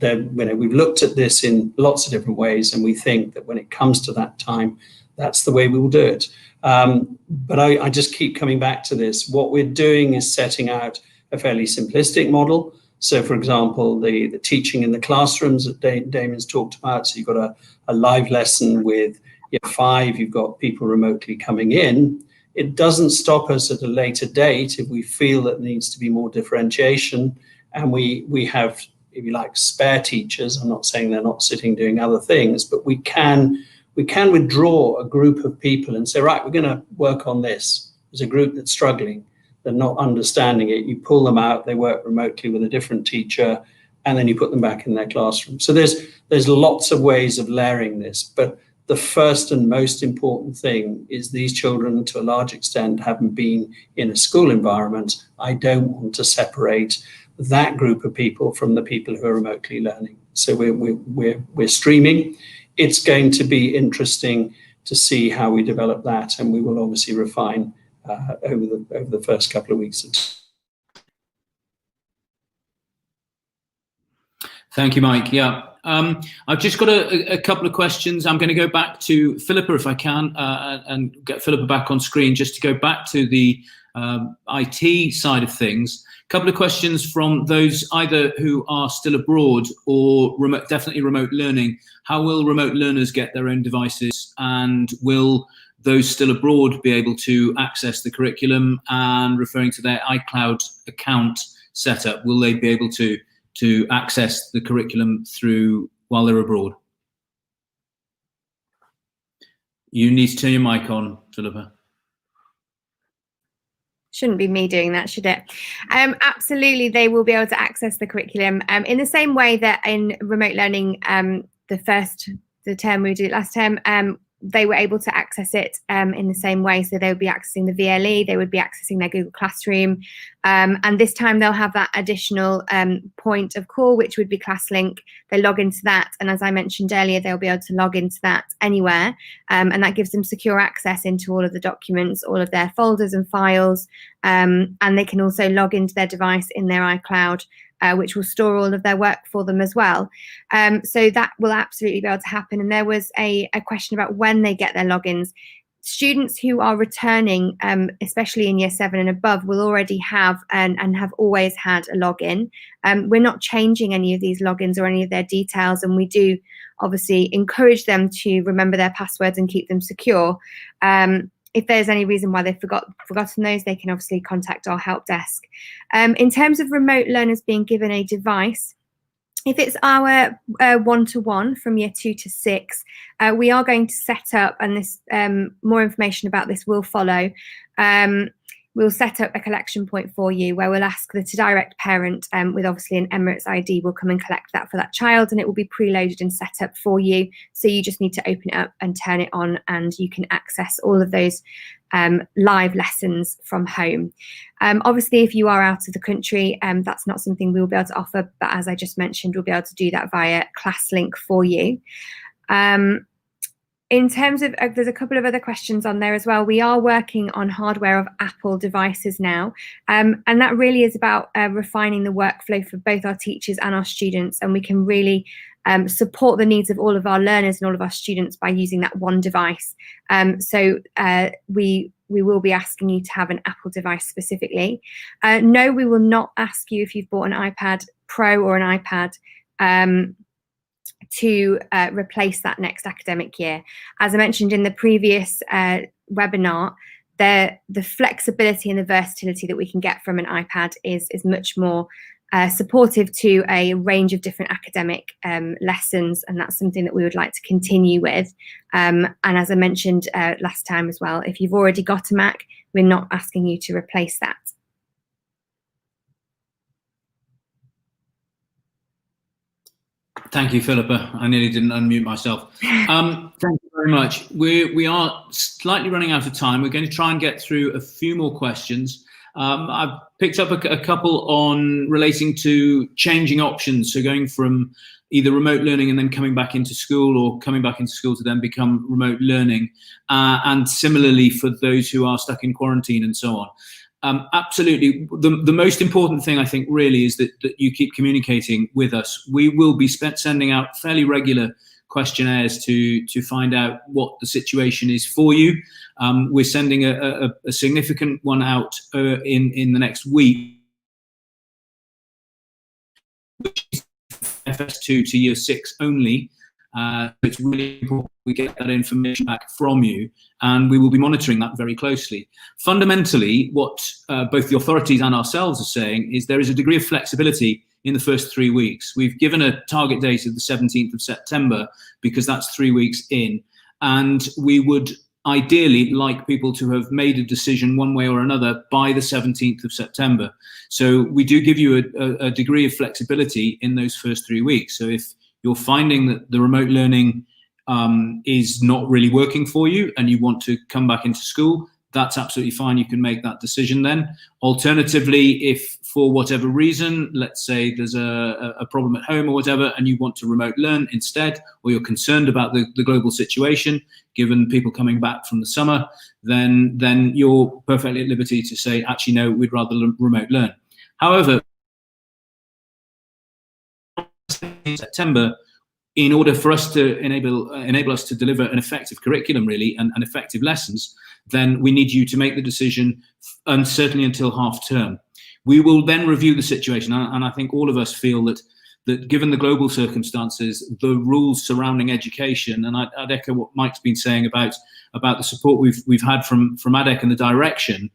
We've looked at this in lots of different ways, and we think that when it comes to that time, that's the way we will do it. But I just keep coming back to this. What we're doing is setting out a fairly simplistic model. So, for example, the teaching in the classrooms that Damien's talked about. So you've got a live lesson with year 5, you've got people remotely coming in. It doesn't stop us at a later date if we feel that there needs to be more differentiation and we have, if you like, spare teachers. I'm not saying they're not sitting doing other things, but we can withdraw a group of people and say, right, we're going to work on this. there's a group that's struggling, they're not understanding it, you pull them out, they work remotely with a different teacher, and then you put them back in their classroom. So there's lots of ways of layering this, but the first and most important thing is these children, to a large extent, haven't been in a school environment. I don't want to separate that group of people from the people who are remotely learning. So we're streaming. It's going to be interesting to see how we develop that, and we will obviously refine over the first couple of weeks. Thank you, Mike. Yeah, I've just got a couple of questions. I'm going to go back to Philippa if I can, and get Philippa back on screen, just to go back to the IT side of things. A couple of questions from those either who are still abroad or definitely remote learning. How will remote learners get their own devices, and will those still abroad be able to access the curriculum? And referring to their iCloud account setup, will they be able to access the curriculum through while they're abroad? You need to turn your mic on, Philippa. Shouldn't be me doing that, should it? Absolutely, they will be able to access the curriculum in the same way that in remote learning, the term we did last term, they were able to access it in the same way. So they would be accessing the VLE, they would be accessing their Google Classroom, and this time they'll have that additional point of call, which would be ClassLink. They log into that, and as I mentioned earlier, they'll be able to log into that anywhere, and that gives them secure access into all of the documents, all of their folders and files, and they can also log into their device in their iCloud, which will store all of their work for them as well. So that will absolutely be able to happen. And there was a question about when they get their logins. Students who are returning, especially in year 7 and above, will already have and have always had a login. We're not changing any of these logins or any of their details, and we do obviously encourage them to remember their passwords and keep them secure. If there's any reason why they've forgotten those, they can obviously contact our help desk. In terms of remote learners being given a device, if it's our one-to-one from year 2 to 6, we are going to set up, and this more information about this will follow. We'll set up a collection point for you where we'll ask the direct parent with obviously an Emirates ID will come and collect that for that child, and it will be preloaded and set up for you. So you just need to open it up and turn it on, and you can access all of those live lessons from home. Obviously, if you are out of the country, that's not something we will be able to offer, but as I just mentioned, we'll be able to do that via ClassLink for you. In terms of, there's a couple of other questions on there as well. We are working on hardware of Apple devices now, and that really is about refining the workflow for both our teachers and our students, and we can really support the needs of all of our learners and all of our students by using that one device. So we will be asking you to have an Apple device specifically. No, we will not ask you if you've bought an iPad Pro or an iPad to replace that next academic year. As I mentioned in the previous webinar, the flexibility and the versatility that we can get from an iPad is much more supportive to a range of different academic lessons, and that's something that we would like to continue with. And as I mentioned last time as well, if you've already got a Mac, we're not asking you to replace that. Thank you, Philippa. I nearly didn't unmute myself. Thank you very much. We are slightly running out of time. We're going to try and get through a few more questions. I've picked up a couple on relating to changing options, so going from either remote learning and then coming back into school, or coming back into school to then become remote learning, and similarly for those who are stuck in quarantine and so on. Absolutely. The most important thing, I think, really is that you keep communicating with us. We will be sending out fairly regular questionnaires to find out what the situation is for you. We're sending a significant one out in the next week, which is FS2 to year 6 only. It's really important we get that information back from you, and we will be monitoring that very closely. Fundamentally, what both the authorities and ourselves are saying is there is a degree of flexibility in the first 3 weeks. We've given a target date of the 17th of September because that's 3 weeks in, and we would ideally like people to have made a decision one way or another by the 17th of September. So we do give you a degree of flexibility in those first 3 weeks. So if you're finding that the remote learning is not really working for you and you want to come back into school, that's absolutely fine. You can make that decision then. Alternatively, if for whatever reason, let's say there's a problem at home or whatever, and you want to remote learn instead, or you're concerned about the global situation, given people coming back from the summer, then you're perfectly at liberty to say, actually, no, we'd rather remote learn. However, in September, in order for us to enable us to deliver an effective curriculum, really, and effective lessons, then we need you to make the decision, and certainly until half term. We will then review the situation, and I think all of us feel that given the global circumstances, the rules surrounding education, and I'd echo what Mike's been saying about the support we've had from ADEC and the direction,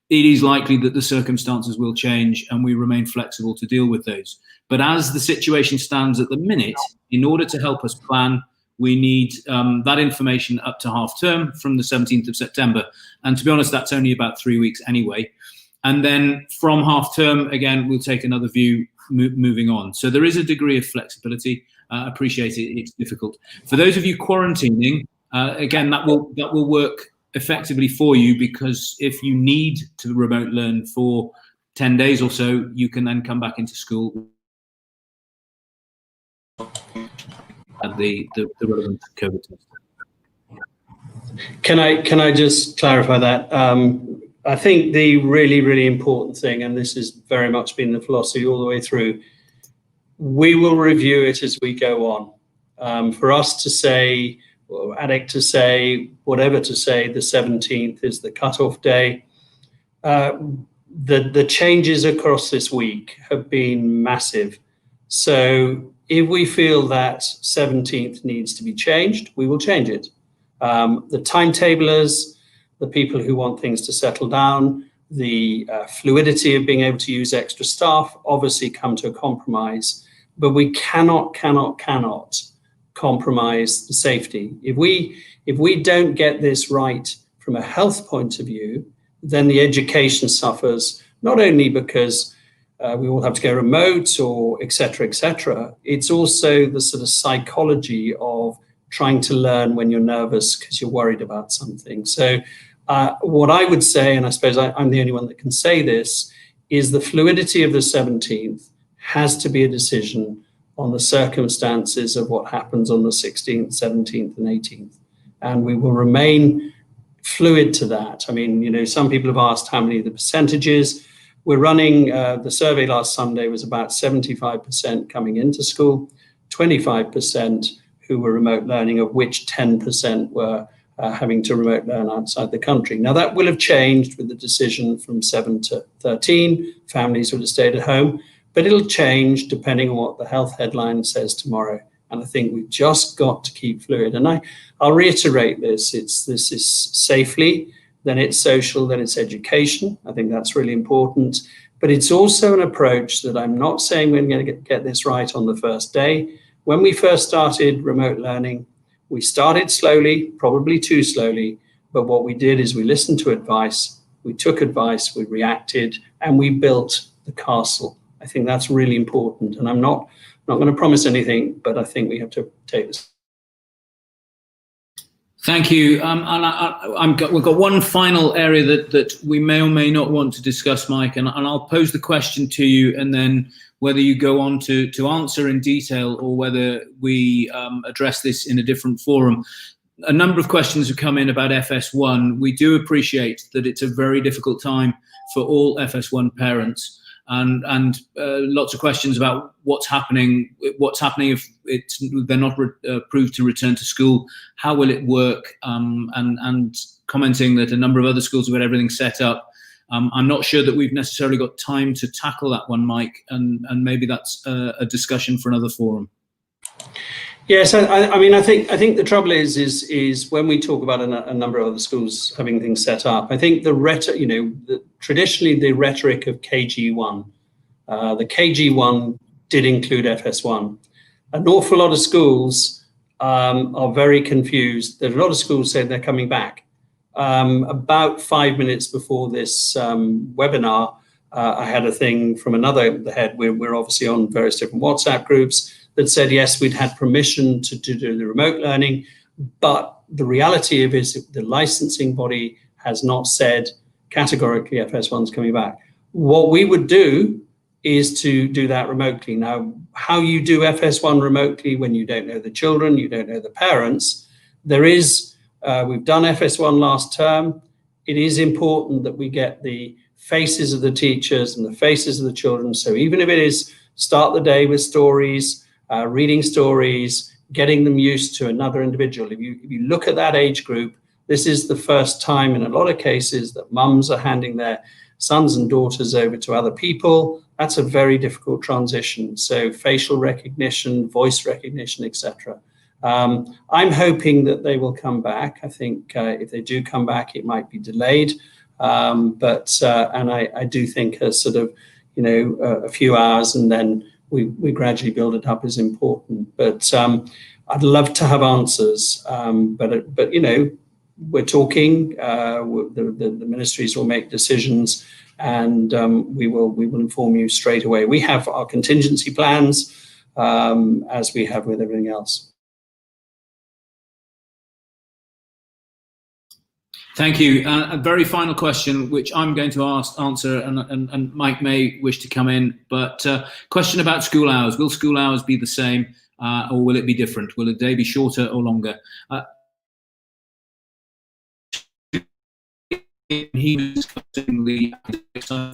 it is likely that the circumstances will change and we remain flexible to deal with those. But as the situation stands at the minute, in order to help us plan, we need that information up to half term from the 17th of September. And to be honest, that's only about 3 weeks anyway. And then from half term, again, we'll take another view moving on. So there is a degree of flexibility. Appreciate it, it's difficult. For those of you quarantining, again, that will work effectively for you, because if you need to remote learn for 10 days or so, you can then come back into school at the relevant COVID test. Can I just clarify that? I think the really, really important thing, and this has very much been the philosophy all the way through, we will review it as we go on. For us to say, or ADEC to say, whatever to say, the 17th is the cutoff day. The changes across this week have been massive. So if we feel that 17th needs to be changed, we will change it. The timetablers, the people who want things to settle down, the fluidity of being able to use extra staff obviously come to a compromise, but we cannot compromise the safety. If we don't get this right from a health point of view, then the education suffers, not only because we all have to go remote or et cetera, it's also the sort of psychology of trying to learn when you're nervous because you're worried about something. So what I would say, and I suppose I'm the only one that can say this, is the fluidity of the 17th has to be a decision on the circumstances of what happens on the 16th, 17th, and 18th. And we will remain fluid to that. I mean, some people have asked how many of the percentages. We're running, the survey last Sunday was about 75% coming into school, 25% who were remote learning, of which 10% were having to remote learn outside the country. Now that will have changed with the decision from 7 to 13, families would have stayed at home, but it'll change depending on what the health headline says tomorrow. And I think we've just got to keep fluid. And I'll reiterate this, this is safely, then it's social, then it's education. I think that's really important. But it's also an approach that I'm not saying we're going to get this right on the first day. When we first started remote learning, we started slowly, probably too slowly, but what we did is we listened to advice, we took advice, we reacted, and we built the castle. I think that's really important, and I'm not going to promise anything, but I think we have to take this. Thank you. We've got one final area that we may or may not want to discuss, Mike, and I'll pose the question to you, and then whether you go on to answer in detail or whether we address this in a different forum. A number of questions have come in about FS1. We do appreciate that it's a very difficult time for all FS1 parents. And lots of questions about what's happening if they're not approved to return to school. How will it work? And commenting that a number of other schools have got everything set up. I'm not sure that we've necessarily got time to tackle that one, Mike, and maybe that's a discussion for another forum. Yes, I think the trouble is when we talk about a number of other schools having things set up, I think traditionally the rhetoric of KG1, the KG1 did include FS1. An awful lot of schools are very confused. There's a lot of schools saying they're coming back. About 5 minutes before this webinar, I had a thing from another head. We're obviously on various different WhatsApp groups that said, yes, we'd had permission to do the remote learning, but the reality of it is the licensing body has not said categorically FS1's coming back. What we would do is to do that remotely. Now, how you do FS1 remotely when you don't know the children, you don't know the parents, there is, we've done FS1 last term. It is important that we get the faces of the teachers and the faces of the children. So even if it is start the day with stories, reading stories, getting them used to another individual. If you look at that age group, this is the first time in a lot of cases that mums are handing their sons and daughters over to other people. That's a very difficult transition. So facial recognition, voice recognition, etc. I'm hoping that they will come back. I think if they do come back, it might be delayed. And I do think a sort of, a few hours and then we gradually build it up is important. But I'd love to have answers. But we're talking. The ministries will make decisions, and we will inform you straight away. We have our contingency plans, as we have with everything else. Thank you. A very final question, which I'm going to answer, and Mike may wish to come in, but question about school hours. Will school hours be the same, or will it be different? Will the day be shorter or longer? He was discussing the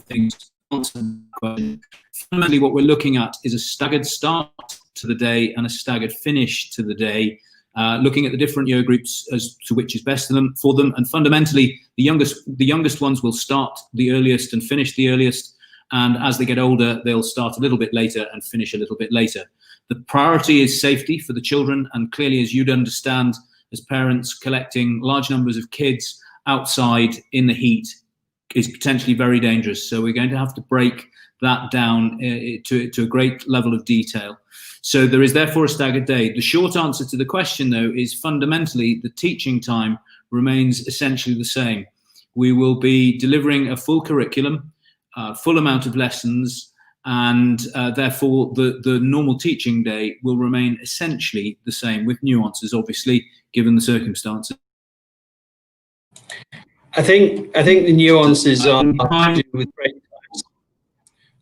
things. Fundamentally, what we're looking at is a staggered start to the day and a staggered finish to the day. Looking at the different year groups as to which is best for them, and fundamentally, the youngest ones will start the earliest and finish the earliest, and as they get older, they'll start a little bit later and finish a little bit later. The priority is safety for the children, and clearly, as you'd understand, as parents, collecting large numbers of kids outside in the heat is potentially very dangerous. So we're going to have to break that down to a great level of detail. So there is therefore a staggered day. The short answer to the question, though, is fundamentally the teaching time remains essentially the same. We will be delivering a full curriculum, full amount of lessons, and therefore the normal teaching day will remain essentially the same, with nuances, obviously, given the circumstances. I think the nuances are to do with break times.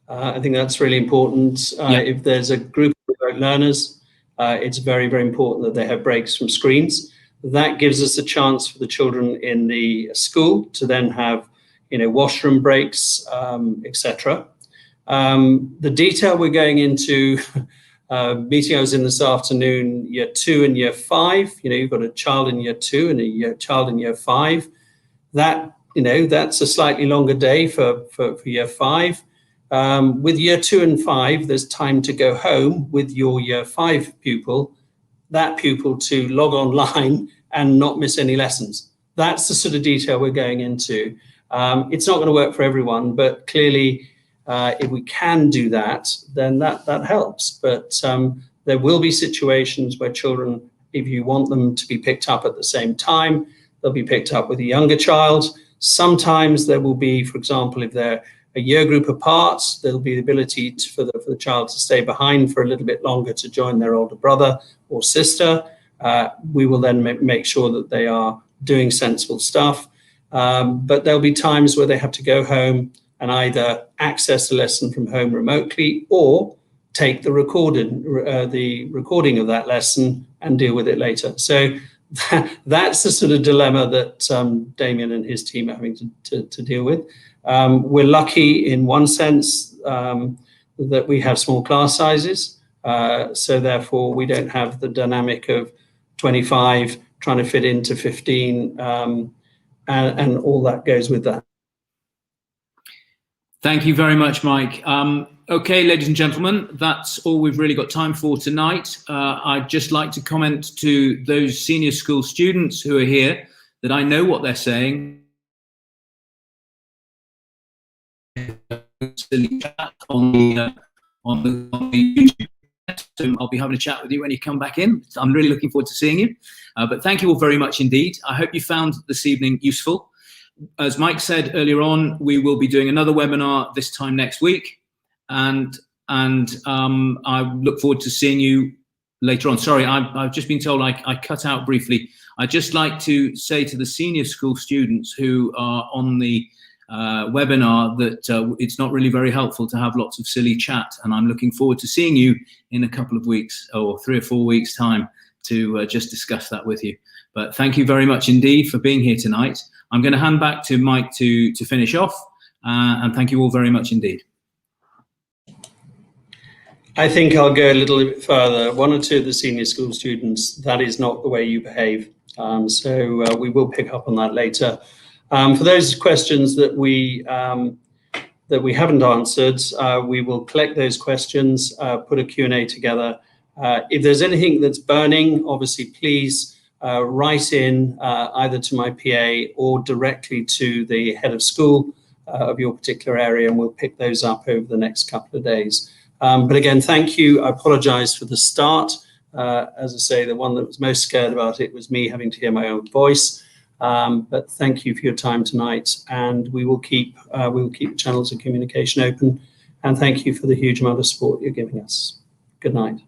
I think that's really important. If there's a group of remote learners, it's very, very important that they have breaks from screens. That gives us a chance for the children in the school to then have, washroom breaks, etc. The detail we're going into, meeting I was in this afternoon, year 2 and year 5. You've got a child in year 2 and a child in year 5. That, that's a slightly longer day for year 5. With year 2 and 5, there's time to go home with your year 5 pupil, that pupil to log online and not miss any lessons. That's the sort of detail we're going into. It's not going to work for everyone, but clearly, if we can do that, then that helps. But there will be situations where children, if you want them to be picked up at the same time, they'll be picked up with a younger child. Sometimes there will be, for example, if they're a year group apart, there'll be the ability for the child to stay behind for a little bit longer to join their older brother or sister. We will then make sure that they are doing sensible stuff. But there'll be times where they have to go home and either access the lesson from home remotely or take the recording of that lesson and deal with it later. So that's the sort of dilemma that Damien and his team are having to deal with. We're lucky in one sense that we have small class sizes. So therefore, we don't have the dynamic of 25 trying to fit into 15 and all that goes with that. Thank you very much, Mike. Okay, ladies and gentlemen, that's all we've really got time for tonight. I'd just like to comment to those senior school students who are here that I know what they're saying. On the YouTube I'll be having a chat with you when you come back in. I'm really looking forward to seeing you. But thank you all very much indeed. I hope you found this evening useful. As Mike said earlier on, we will be doing another webinar this time next week. And I look forward to seeing you later on. Sorry, I've just been told I cut out briefly. I'd just like to say to the senior school students who are on the webinar that it's not really very helpful to have lots of silly chat, and I'm looking forward to seeing you in a couple of weeks or 3 or 4 weeks time to just discuss that with you. But thank you very much indeed for being here tonight. I'm going to hand back to Mike to finish off, and thank you all very much indeed. I think I'll go a little bit further. 1 or 2 of the senior school students, that is not the way you behave. So we will pick up on that later. For those questions that we haven't answered, we will collect those questions, put a Q&A together. If there's anything that's burning, obviously, please write in either to my PA or directly to the head of school of your particular area, and we'll pick those up over the next couple of days. But again, thank you. I apologize for the start. As I say, the one that was most scared about it was me having to hear my own voice. But thank you for your time tonight, and we will keep the channels of communication open. And thank you for the huge amount of support you're giving us. Good night.